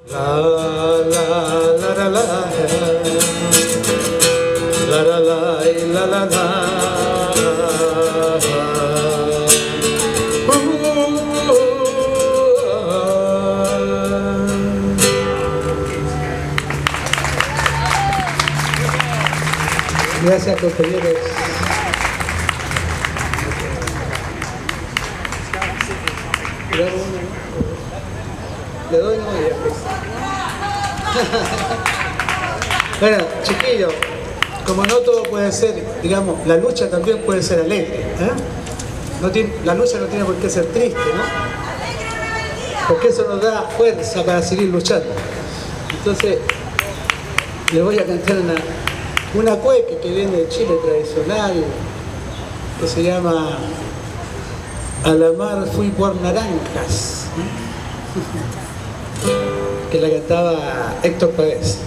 La la la la la la la la la la. Gracias, compañeros. Le doy una idea. Bueno, chiquillos, como no todo puede ser, digamos, la lucha también puede ser alegre, ¿eh? La lucha no tiene por qué ser triste, ¿no? Porque eso nos da fuerza para seguir luchando. Entonces, les voy a cantar una cueca que viene de Chile tradicional, que se llama A la mar fui por naranjas, que la cantaba Héctor Pavés.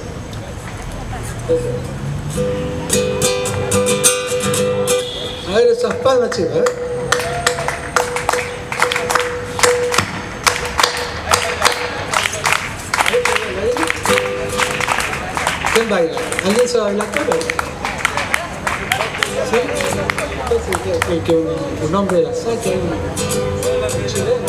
A ver esas palmas, chicos, ¿eh? ¿Quién baila? ¿Alguien se va a bailar todo? ¿Sí? Entonces, que un hombre de la saca, un chileno.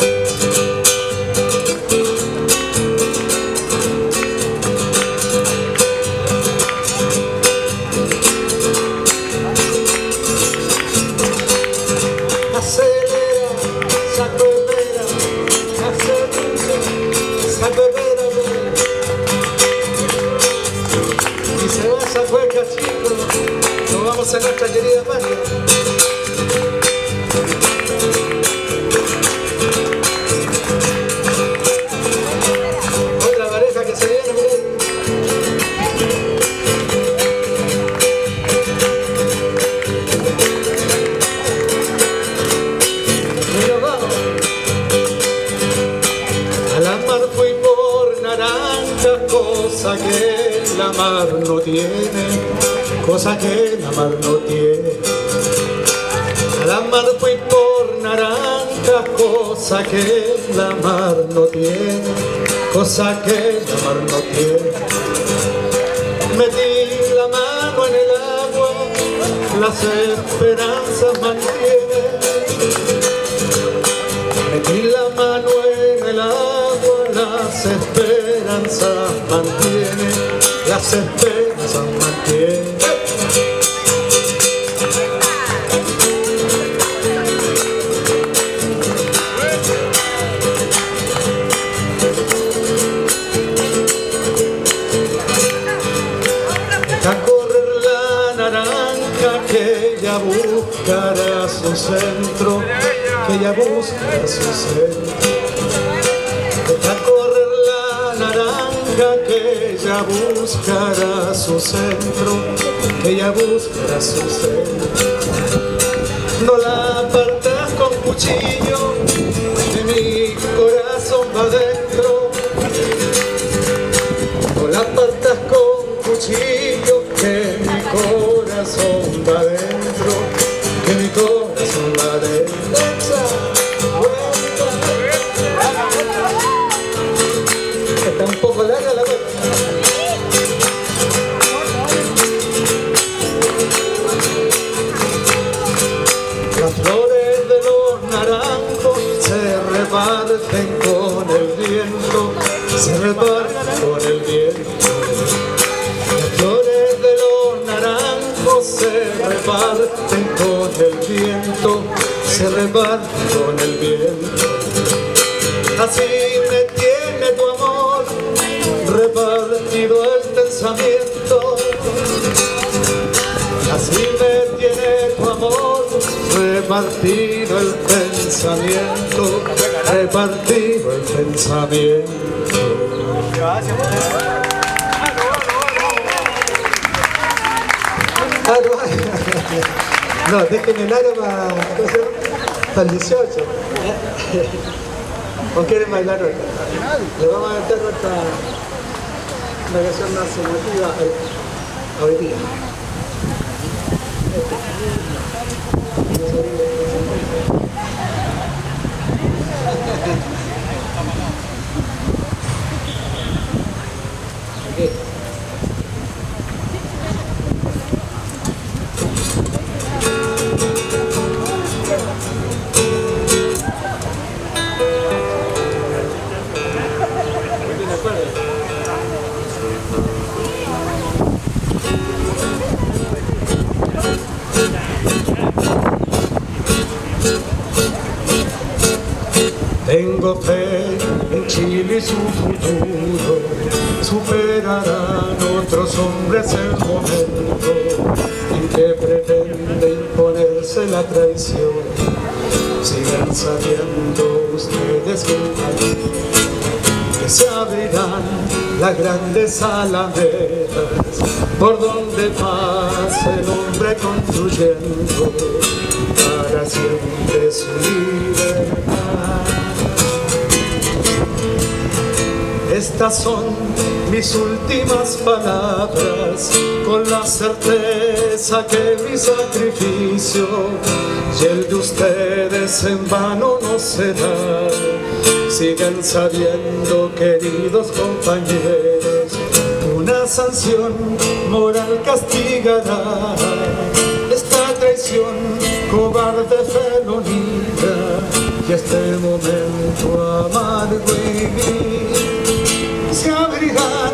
A nuestra querida patria. Otra pareja que se viene por ahí. Y nos vamos. A la mar fui por naranjas, cosa que la mar no tiene. Cosa que la mar no tiene. A la mar fui por naranjas, cosa que la mar no tiene. Cosa que la mar no tiene. Metí la mano en el agua, las esperanzas mantiene. Metí la mano en el agua, las esperanzas mantiene. Las esperanzas mantiene. Buscará su centro, que ella buscará su centro. Deja correr la naranja, que ella buscará su centro, que ella buscará su centro. No la apartas con cuchillo, de mi corazón va adentro. No la apartas con cuchillo, que mi corazón va adentro. Que mi corazón va adentro. Está un poco larga la cosa. Las flores de los naranjos se reparten con el viento. Se reparten con el viento. Las flores de los naranjos se reparten con el viento, se reparten con el viento. Así me tiene tu amor, repartido el pensamiento. Así me tiene tu amor, repartido el pensamiento, repartido el pensamiento. No, déjenme el aro para el 18. ¿O quieren bailar otra? Le vamos a meter una canción más emotiva hoy día. superarán otros hombres el momento en que pretende imponerse la traición. Sigan sabiendo ustedes que se abrirán las grandes alamedas por donde pasa el hombre construyendo para siempre su libertad. Estas son mis últimas palabras, con la certeza que mi sacrificio y el de ustedes en vano no será. Sigan sabiendo, queridos compañeros, una sanción moral castigará esta traición, cobarde felonía y este momento amargo y vil. Se abrirán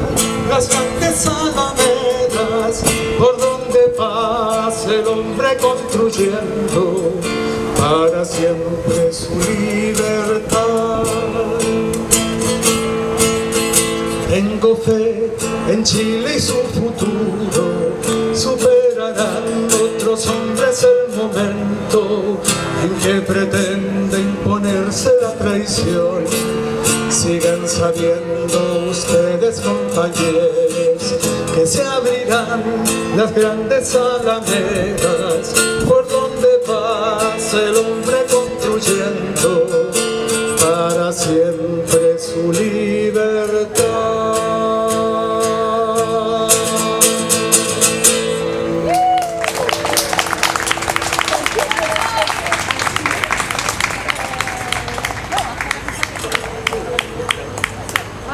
las grandes alamedas por donde pase el hombre construyendo para siempre su libertad. Tengo fe en Chile y su futuro, superarán otros hombres el momento en que pretende imponerse la traición. Sigan sabiendo ustedes, compañeros, que se abrirán las grandes alamedas por donde pasa el hombre construyendo para siempre su libertad.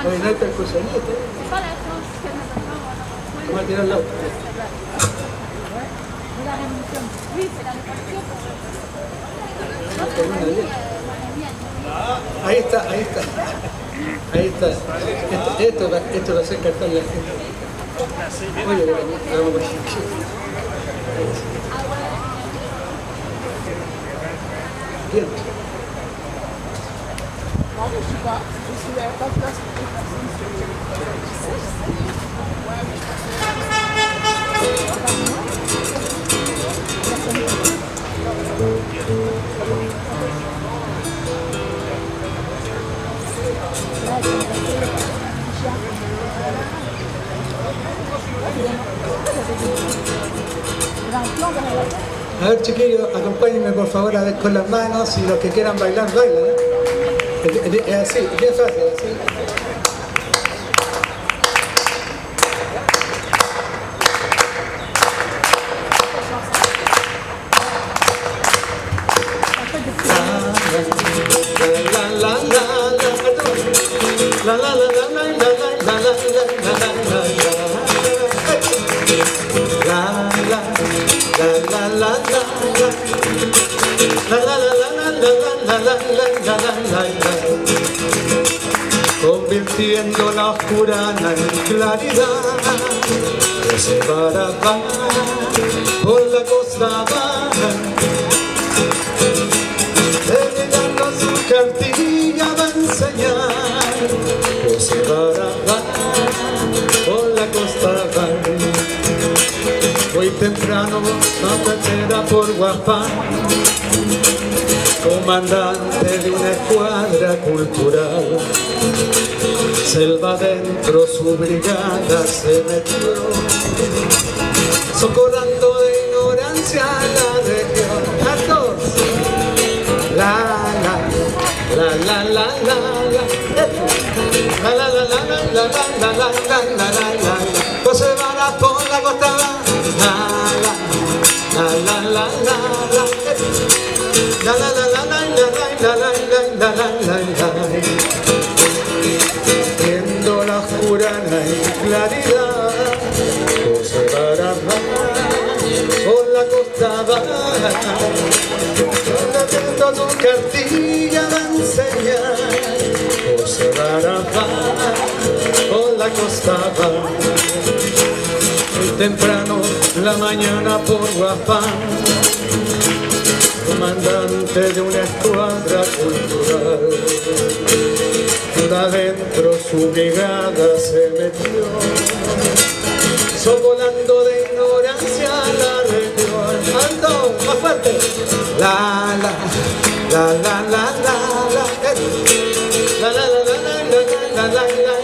Oye, no hay percusionista. Vamos a tirar la otra. Ahí está, ahí está. Ahí está. Esto va a hacer cantar la gente. Oye, vamos a ver. Bien. A ver, chiquillos, acompáñenme por favor a ver con las manos y los que quieran bailar, bailan, ¿eh? Así, bien fácil, así. Convirtiendo la oscurana en claridad, que se va por la costa baja, llegando a su cartilla va a enseñar, que se va por la costa baja. Muy temprano la patera por Guapán, comandante de una escuadra cultural. Selva adentro su brigada se metió, socorrando de ignorancia a la región. ¡Altos! La la la la la la la la la la la la la la. Pues se van por la costa, la la la la la la la la la la la la la. Viendo la oscurana en claridad, observará por la costa baja, viendo su cartilla va a enseñar, observará por la costa baja. Muy temprano la mañana por Guapán, comandante de una escuadra cultural, adentro su brigada se metió, volando de ignorancia la región. Alto, más fuerte. La la la la la la la la la la la la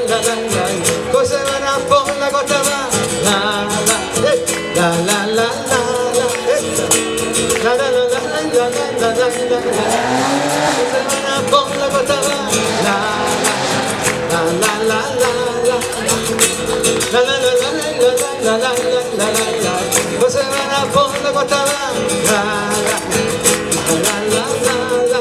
la la la. Cosas van a por la costa va. La la la la la la la la la la la la la la. Cosas van a por la costa va. La la la la la la la la la la la la la la. Cosas van a por la costa va. La la la la la la.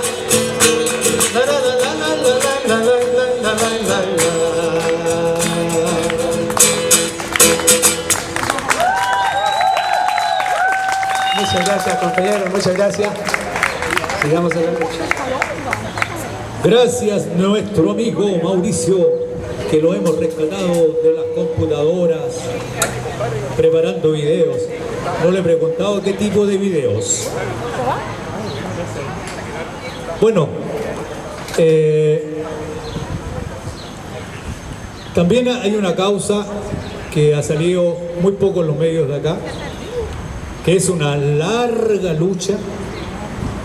Muchas gracias, compañeros, muchas gracias. Sigamos adelante. Gracias, nuestro amigo Mauricio, que lo hemos rescatado de las computadoras preparando videos. No le he preguntado qué tipo de videos. Bueno, también hay una causa que ha salido muy poco en los medios de acá, que es una larga lucha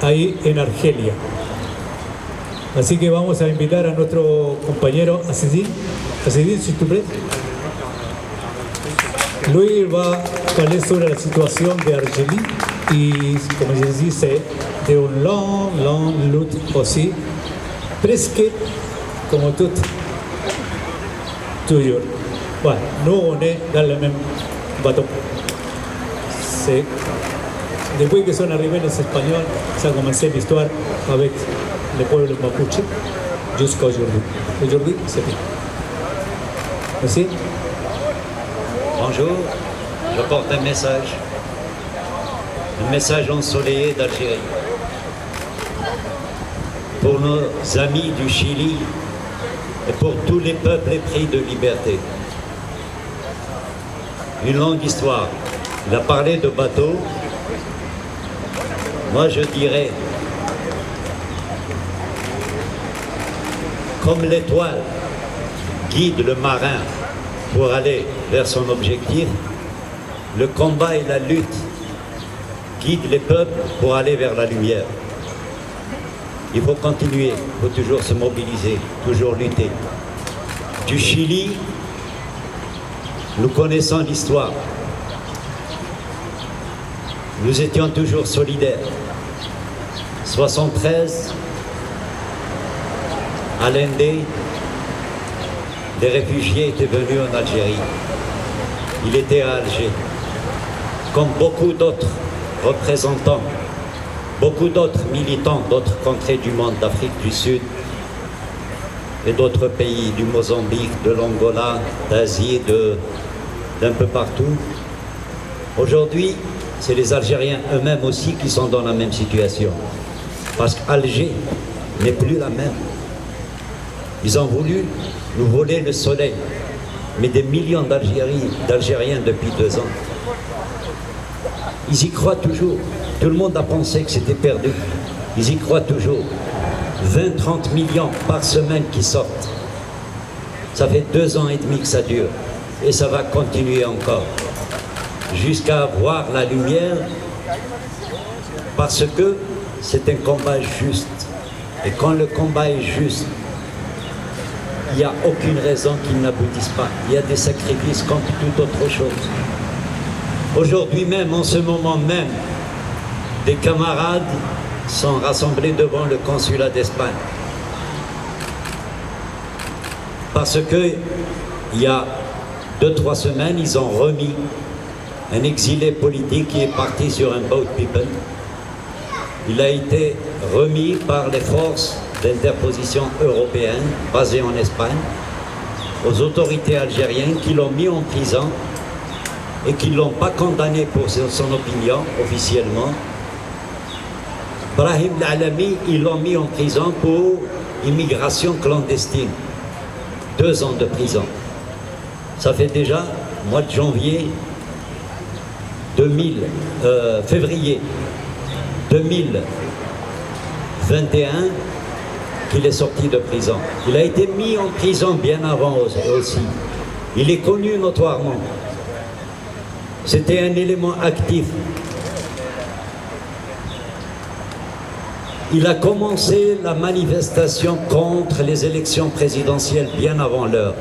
ahí en Argelia. Así que vamos a invitar a nuestro compañero Asidin, si tú prêt. Lui va parler sobre la situation de Argelie et, comme je dis, c'est de une longue lutte aussi, presque comme toute, toujours. Voilà, nous on est dans le même bateau. C'est depuis que sont arrivés les Espagnols, ça a commencé l'histoire avec le peuple mapuche jusqu'à aujourd'hui. Aujourd'hui, c'est bien. Merci. Bonjour, je porte un message ensoleillé d'Algérie. Pour nos amis du Chili et pour tous les peuples épris de liberté. Une longue histoire. Il a parlé de bateaux. Moi je dirais, comme l'étoile guide le marin pour aller vers son objectif, le combat et la lutte guident les peuples pour aller vers la lumière. Il faut continuer, il faut toujours se mobiliser, toujours lutter. Du Chili, nous connaissons l'histoire. Nous étions toujours solidaires. 73, Allende, les réfugiés étaient venus en Algérie. Il était à Alger. Comme beaucoup d'autres représentants, beaucoup d'autres militants d'autres contrées du monde, d'Afrique du Sud et d'autres pays, du Mozambique, de l'Angola, d'Asie, d'un peu partout. Aujourd'hui, c'est les Algériens eux-mêmes aussi qui sont dans la même situation. Parce qu'Alger n'est plus la même. Ils ont voulu nous voler le soleil, mais des millions d'Algériens depuis 2 ans. Ils y croient toujours. Tout le monde a pensé que c'était perdu. Ils y croient toujours. 20-30 millions par semaine qui sortent. Ça fait 2 ans et demi que ça dure. Et ça va continuer encore. Jusqu'à voir la lumière, parce que c'est un combat juste. Et quand le combat est juste, il n'y a aucune raison qu'il n'aboutisse pas. Il y a des sacrifices comme toute autre chose. Aujourd'hui même, en ce moment même, des camarades sont rassemblés devant le consulat d'Espagne. Parce que il y a 2-3 semaines, ils ont remis un exilé politique qui est parti sur un boat people. Il a été remis par les forces d'interposition européennes basées en Espagne aux autorités algériennes qui l'ont mis en prison et qui ne l'ont pas condamné pour son opinion officiellement. Brahim Alami, ils l'ont mis en prison pour immigration clandestine. 2 ans de prison. Ça fait déjà, mois de janvier, février 2021, qu'il est sorti de prison. Il a été mis en prison bien avant aussi. Il est connu notoirement. C'était un élément actif. Il a commencé la manifestation contre les élections présidentielles bien avant l'heure.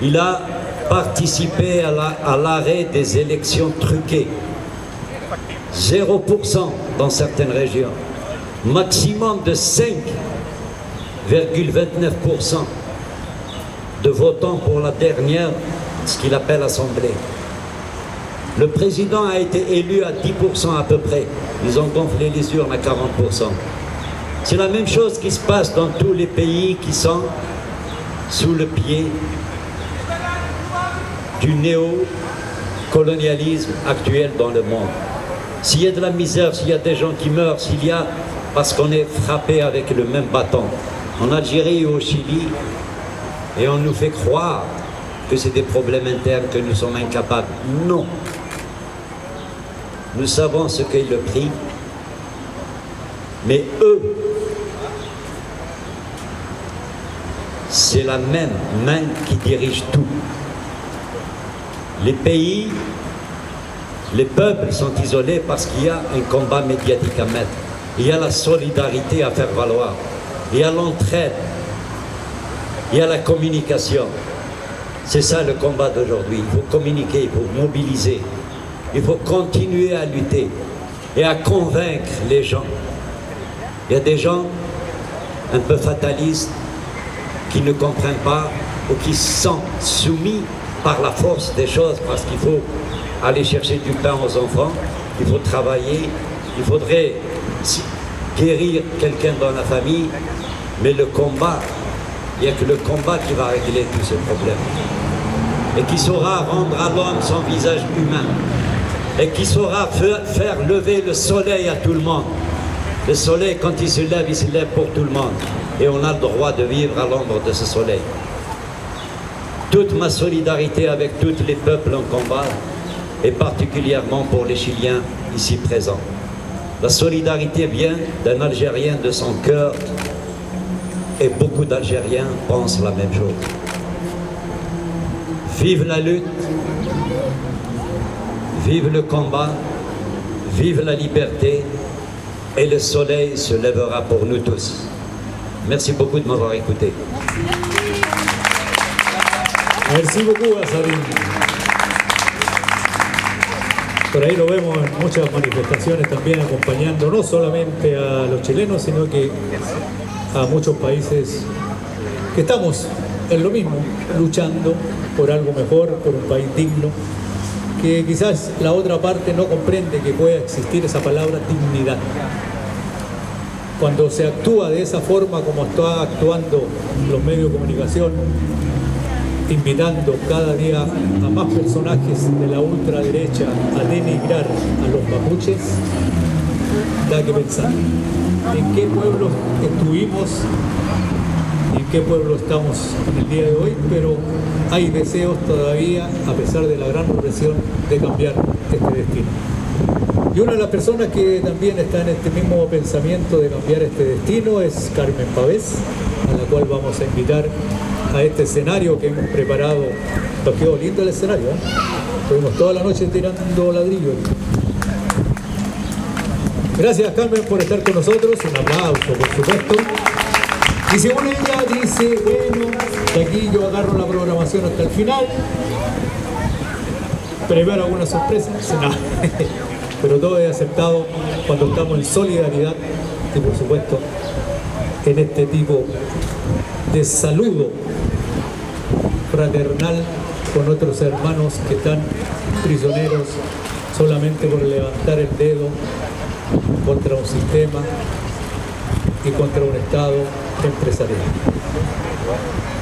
Il a participé à l'arrêt des élections truquées. 0% dans certaines régions. Maximum de 5,29% de votants pour la dernière, ce qu'il appelle assemblée. Le président a été élu à 10% à peu près. Ils ont gonflé les urnes à 40%. C'est la même chose qui se passe dans tous les pays qui sont sous le pied du néocolonialisme actuel dans le monde. S'il y a de la misère, s'il y a des gens qui meurent, s'il y a... parce qu'on est frappé avec le même bâton. En Algérie et au Chili, et on nous fait croire que c'est des problèmes internes, que nous sommes incapables. Non. Nous savons ce qu'est le prix, mais eux, c'est la même main qui dirige tout. Les pays, les peuples sont isolés parce qu'il y a un combat médiatique à mettre. Il y a la solidarité à faire valoir. Il y a l'entraide. Il y a la communication. C'est ça le combat d'aujourd'hui. Il faut communiquer, il faut mobiliser. Il faut continuer à lutter et à convaincre les gens. Il y a des gens un peu fatalistes qui ne comprennent pas ou qui sont soumis par la force des choses parce qu'il faut aller chercher du pain aux enfants, il faut travailler, il faudrait guérir quelqu'un dans la famille, mais le combat, il n'y a que le combat qui va régler tous ces problèmes et qui saura rendre à l'homme son visage humain et qui saura faire lever le soleil à tout le monde. Le soleil, quand il se lève pour tout le monde et on a le droit de vivre à l'ombre de ce soleil. Toute ma solidarité avec tous les peuples en combat et particulièrement pour les Chiliens ici présents. La solidarité vient d'un Algérien de son cœur et beaucoup d'Algériens pensent la même chose. Vive la lutte, vive le combat, vive la liberté et le soleil se lèvera pour nous tous. Merci beaucoup de m'avoir écouté. Merci beaucoup, Azarín. Por ahí lo vemos en muchas manifestaciones también acompañando no solamente a los chilenos, sino que a muchos países que estamos en lo mismo, luchando por algo mejor, por un país digno, que quizás la otra parte no comprende que pueda existir esa palabra dignidad. Cuando se actúa de esa forma como está actuando los medios de comunicación, invitando cada día a más personajes de la ultraderecha a denigrar a los mapuches, da que pensar en qué pueblo estuvimos y en qué pueblo estamos en el día de hoy, pero hay deseos todavía, a pesar de la gran represión, de cambiar este destino. Y una de las personas que también está en este mismo pensamiento de cambiar este destino es Carmen Pavés, a la cual vamos a invitar a este escenario que hemos preparado. Nos quedó lindo el escenario, ¿eh? Estuvimos toda la noche tirando ladrillos. Gracias, Carmen, por estar con nosotros. Un aplauso, por supuesto. Y según ella dice, bueno, de aquí yo agarro la programación hasta el final. Preparo alguna sorpresa. No. Pero todo es aceptado cuando estamos en solidaridad y, por supuesto, en este tipo de saludo fraternal con otros hermanos que están prisioneros solamente por levantar el dedo contra un sistema y contra un Estado empresarial.